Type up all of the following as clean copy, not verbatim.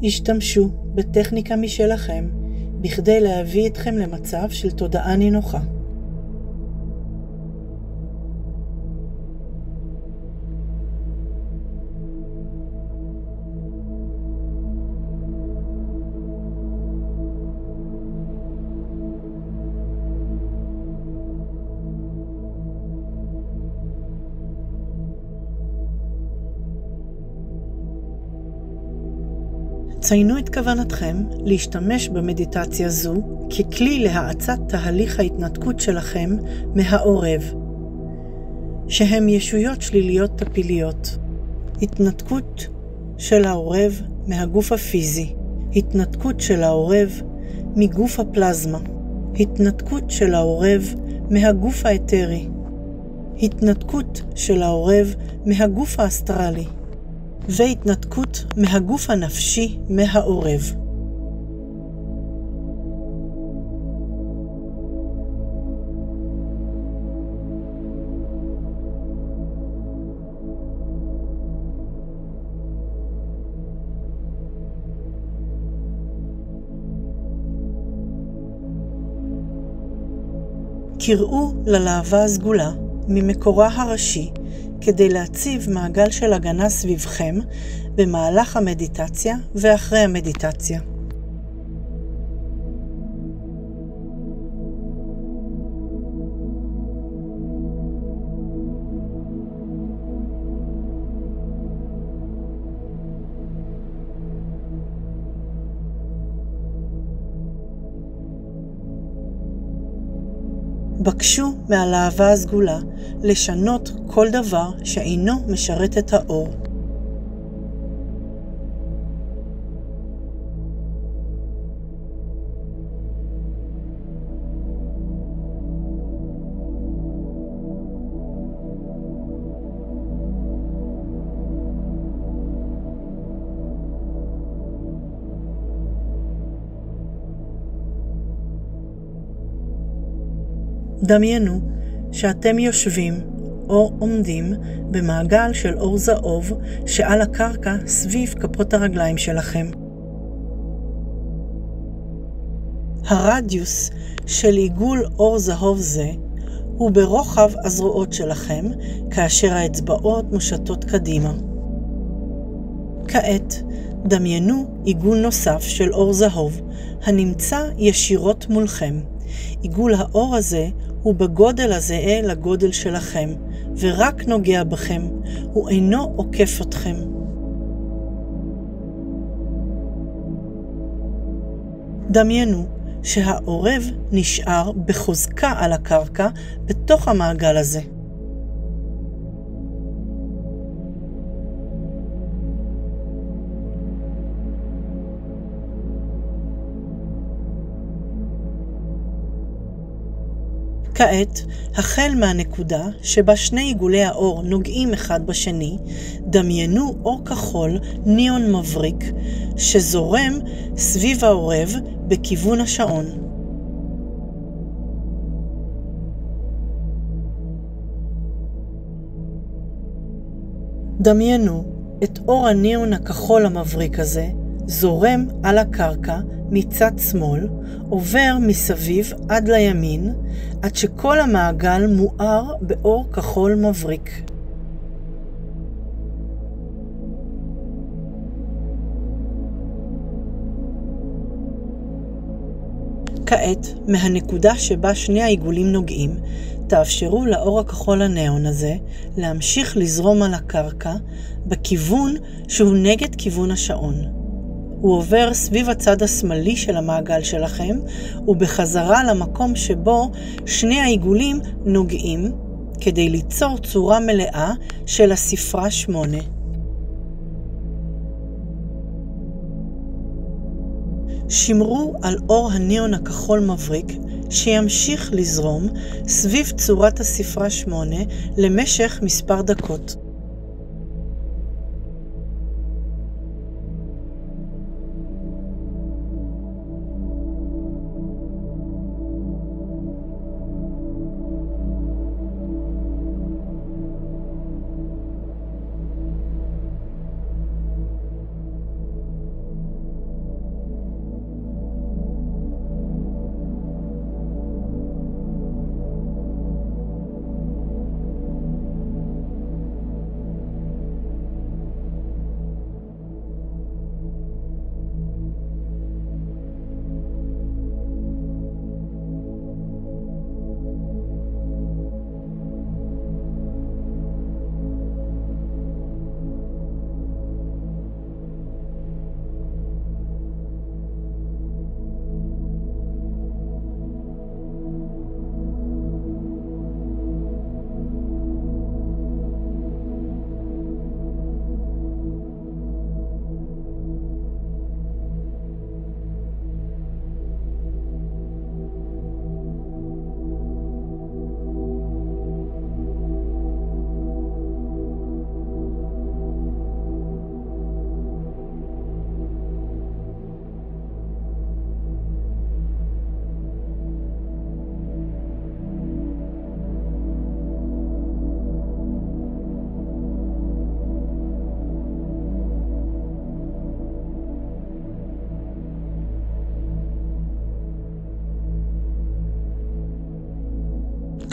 השתמשו בטכניקה משלכם בכדי להביא אתכם למצב של תודעה נינוחה. ציינו את כוונתכם להשתמש במדיטציה זו ככלי להאצת תהליך ההתנתקות שלכם מהעורב, שהם ישויות שליליות טפיליות. התנתקות של העורב מהגוף הפיזי, התנתקות של העורב מגוף הפלזמה, התנתקות של העורב מהגוף האתרי, התנתקות של העורב מהגוף האסטרלי, והתנתקות מהגוף הנפשי מהעורב. קראו ללהבה הסגולה ממקורה הראשי כדי להציב מעגל של הגנה סביבכם במהלך המדיטציה ואחרי המדיטציה. בקשו מהלהבה הסגולה לשנות כל דבר שאינו משרת את האור. דמיינו שאתם יושבים או עומדים במעגל של אור זהוב שעל הקרקע סביב כפות הרגליים שלכם. הרדיוס של עיגול אור זהוב זה הוא ברוחב הזרועות שלכם כאשר האצבעות מושטות קדימה. כעת דמיינו עיגול נוסף של אור זהוב הנמצא ישירות מולכם. עיגול האור הזה הוא בגודל הזהה לגודל שלכם, ורק נוגע בכם, הוא אינו עוקף אתכם. דמיינו שהעורב נשאר בחוזקה על הקרקע בתוך המעגל הזה. כעת, החל מהנקודה שבה שני עיגולי האור נוגעים אחד בשני, דמיינו אור כחול ניאון מבריק שזורם סביב העורב בכיוון השעון. דמיינו את אור הניאון הכחול המבריק הזה זורם על הקרקע מצד שמאל, עובר מסביב עד לימין, עד שכל המעגל מואר באור כחול מבריק. כעת, מהנקודה שבה שני העיגולים נוגעים, תאפשרו לאור הכחול הניאון הזה להמשיך לזרום על הקרקע בכיוון שהוא נגד כיוון השעון. הוא עובר סביב הצד השמאלי של המעגל שלכם, ובחזרה למקום שבו שני העיגולים נוגעים, כדי ליצור צורה מלאה של הספרה 8. שמרו על אור הניאון הכחול מבריק, שימשיך לזרום סביב צורת הספרה 8 למשך מספר דקות.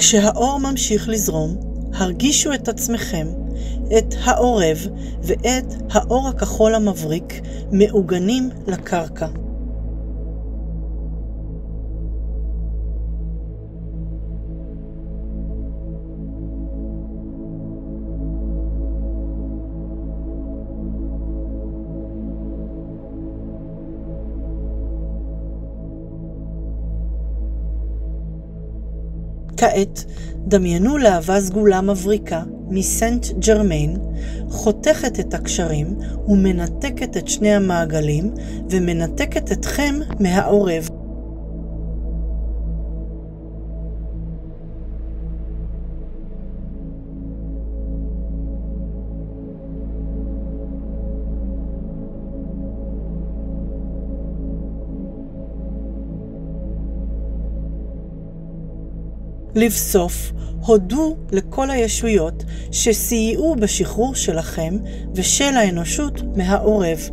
כשהאור ממשיך לזרום, הרגישו את עצמכם, את העורב ואת האור הכחול המבריק מעוגנים לקרקע. כעת דמיינו להבה סגולה מבריקה מסנט ג'רמיין, חותכת את הקשרים ומנתקת את שני המעגלים ומנתקת אתכם מהעורב. לבסוף, הודו לכל הישויות שסייעו בשחרור שלכם ושל האנושות מהעורב.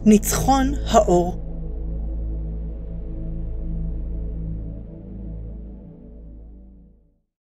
ניצחון האור.